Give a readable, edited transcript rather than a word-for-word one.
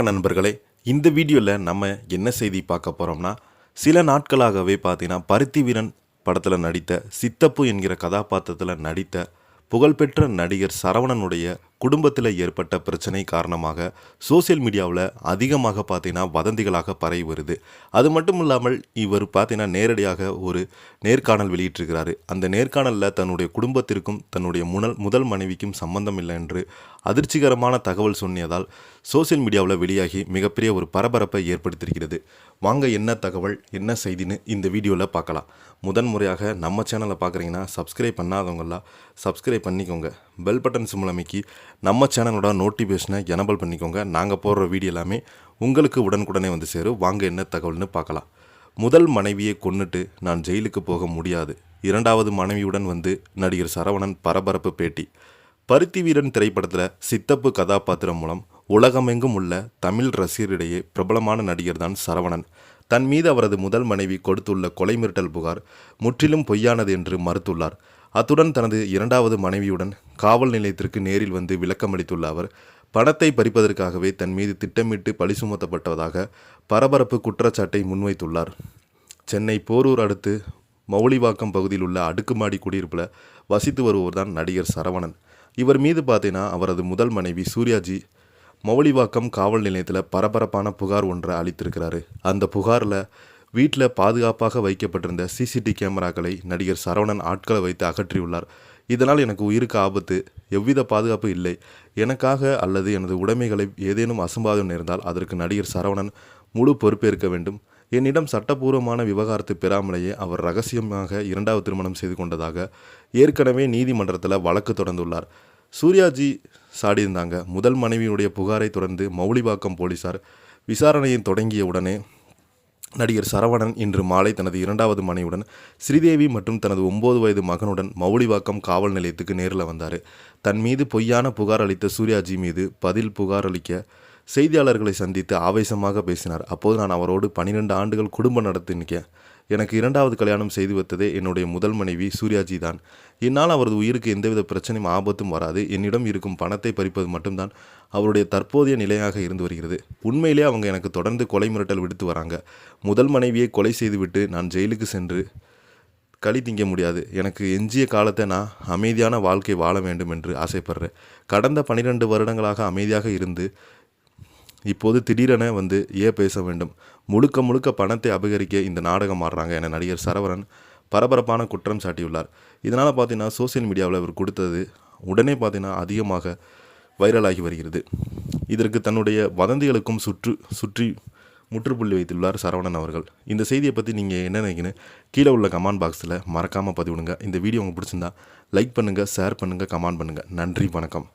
வணக்கம் நண்பர்களே. இந்த வீடியோவில் நம்ம என்ன செய்தி பார்க்க போகிறோம்னா, சில நாட்களாகவே பார்த்தீங்கன்னா பருத்தி வீரன் படத்தில் நடித்த சித்தப்பு என்கிற கதாபாத்திரத்தில் நடித்த புகழ்பெற்ற நடிகர் சரவணனுடைய குடும்பத்தில் ஏற்பட்ட பிரச்சனை காரணமாக சோசியல் மீடியாவில் அதிகமாக பார்த்தீங்கன்னா வதந்திகளாக பரவி வருது. அது மட்டும் இல்லாமல் இவர் பார்த்தீங்கன்னா நேரடியாக ஒரு நேர்காணல் வெளியிட்டிருக்கிறாரு. அந்த நேர்காணலில் தன்னுடைய குடும்பத்திற்கும் தன்னுடைய முதல் மனைவிக்கும் சம்பந்தம் இல்லை என்று அதிர்ச்சிகரமான தகவல் சொன்னதால் சோசியல் மீடியாவில் வெளியாகி மிகப்பெரிய ஒரு பரபரப்பை ஏற்படுத்தியிருக்கிறது. வாங்க என்ன தகவல் என்ன செய்தின்னு இந்த வீடியோவில் பார்க்கலாம். முதன்முறையாக நம்ம சேனலை பார்க்குறீங்கன்னா சப்ஸ்கிரைப் பண்ணாதவங்களாம் சப்ஸ்கிரைப் பண்ணிக்கோங்க. பெல் பட்டன் சிம்பிள் அமைக்கி நம்ம சேனலோட நோட்டிஃபிகேஷனை எனபிள் பண்ணிக்கோங்க. நாங்கள் போடுற வீடியோ எல்லாமே உங்களுக்கு உடனுக்குடனே வந்து சேரும். வாங்க என்ன தகவல்னு பார்க்கலாம். முதல் மனைவியை கொன்னுட்டு நான் ஜெயிலுக்கு போக முடியாது. இரண்டாவது மனைவியுடன் வந்து நடிகர் சரவணன் பரபரப்பு பேட்டி. பருத்தி வீரன் திரைப்படத்தில் சித்தப்பு கதாபாத்திரம் மூலம் உலகமெங்கும் உள்ள தமிழ் ரசிகரிடையே பிரபலமான நடிகர் தான் சரவணன். தன் மீது அவரது முதல் மனைவி கொடுத்துள்ள கொலை மிரட்டல் புகார் முற்றிலும் பொய்யானது என்று மறுத்துள்ளார். அத்துடன் தனது இரண்டாவது மனைவியுடன் காவல் நிலையத்திற்கு நேரில் வந்து விளக்கமளித்துள்ள அவர், பணத்தை பறிப்பதற்காகவே தன் மீது திட்டமிட்டு பழி சுமத்தப்பட்டதாக பரபரப்பு குற்றச்சாட்டை முன்வைத்துள்ளார். சென்னை போரூர் அடுத்து மௌலிவாக்கம் பகுதியில் உள்ள அடுக்குமாடி குடியிருப்பில் வசித்து வருவோர் தான் நடிகர் சரவணன். இவர் மீது பார்த்தீங்கன்னா அவரது முதல் மனைவி சூர்யாஜி மௌலிவாக்கம் காவல் நிலையத்தில் பரபரப்பான புகார் ஒன்றை அளித்திருக்கிறாரு. அந்த புகாரில் வீட்டில் பாதுகாப்பாக வைக்கப்பட்டிருந்த சிசிடிவி கேமராக்களை நடிகர் சரவணன் ஆட்களை வைத்து அகற்றியுள்ளார். இதனால் எனக்கு உயிருக்கு ஆபத்து, எவ்வித பாதுகாப்பு இல்லை. எனக்காக அல்லது எனது உடைமைகளை ஏதேனும் அசம்பாவிதம் நேர்ந்தால் அதற்கு நடிகர் சரவணன் முழு பொறுப்பேற்க வேண்டும். என்னிடம் சட்டப்பூர்வமான விவகாரத்தை பெறாமலேயே அவர் ரகசியமாக இரண்டாவது திருமணம் செய்து கொண்டதாக ஏற்கனவே நீதிமன்றத்தில் வழக்கு தொடர்ந்துள்ளார். சூர்யாஜி சாடியிருந்தாங்க. முதல் மனைவியுடைய புகாரை தொடர்ந்து மௌலிவாக்கம் போலீசார் விசாரணையை தொடங்கிய உடனே நடிகர் சரவணன் இன்று மாலை தனது இரண்டாவது மனைவியுடன் ஸ்ரீதேவி மற்றும் தனது 9 வயது மகனுடன் மௌலிவாக்கம் காவல் நிலையத்துக்கு நேரில் வந்தார். தன் மீது பொய்யான புகார் அளித்த சூர்யாஜி மீது பதில் புகார் அளிக்க செய்தியாளர்களை சந்தித்து ஆவேசமாக பேசினார். அப்போது நான் அவரோடு 12 ஆண்டுகள் குடும்பம் நடத்தினேன். எனக்கு இரண்டாவது கல்யாணம் செய்து வைத்ததே என்னுடைய முதல் மனைவி சூர்யாஜி தான். என்னால் அவரது உயிருக்கு எந்தவித பிரச்சனையும் ஆபத்தும் வராது. என்னிடம் இருக்கும் பணத்தை பறிப்பது மட்டும்தான் அவருடைய தற்போதைய நிலையாக இருந்து வருகிறது. உண்மையிலே அவங்க எனக்கு தொடர்ந்து கொலை மிரட்டல் விடுத்து வராங்க. முதல் மனைவியை கொலை செய்துவிட்டு நான் ஜெயிலுக்கு சென்று களி திங்க முடியாது. எனக்கு எஞ்சிய காலத்தை நான் அமைதியான வாழ்க்கை வாழ வேண்டும் என்று ஆசைப்படுறேன். கடந்த 12 வருடங்களாக அமைதியாக இருந்து இப்போது திடீரென வந்து ஏன் பேச வேண்டும்? முழுக்க முழுக்க பணத்தை அபகரிக்க இந்த நாடகம் ஆடுறாங்க என நடிகர் சரவணன் பரபரப்பான குற்றம் சாட்டியுள்ளார். இதனால் பார்த்தீங்கன்னா சோசியல் மீடியாவில் இவர் கொடுத்தது உடனே பார்த்தீங்கன்னா அதிகமாக வைரலாகி வருகிறது. இதற்கு தன்னுடைய வதந்திகளுக்கும் சுற்றி முற்றுப்புள்ளி வைத்துள்ளார் சரவணன் அவர்கள். இந்த செய்தியை பற்றி நீங்கள் என்ன நினைக்கிறீங்க? கீழே உள்ள கமெண்ட் பாக்ஸில் மறக்காமல் பதிவிடுங்க. இந்த வீடியோ உங்களுக்கு பிடிச்சிருந்தா லைக் பண்ணுங்கள், ஷேர் பண்ணுங்கள், கமெண்ட் பண்ணுங்கள். நன்றி, வணக்கம்.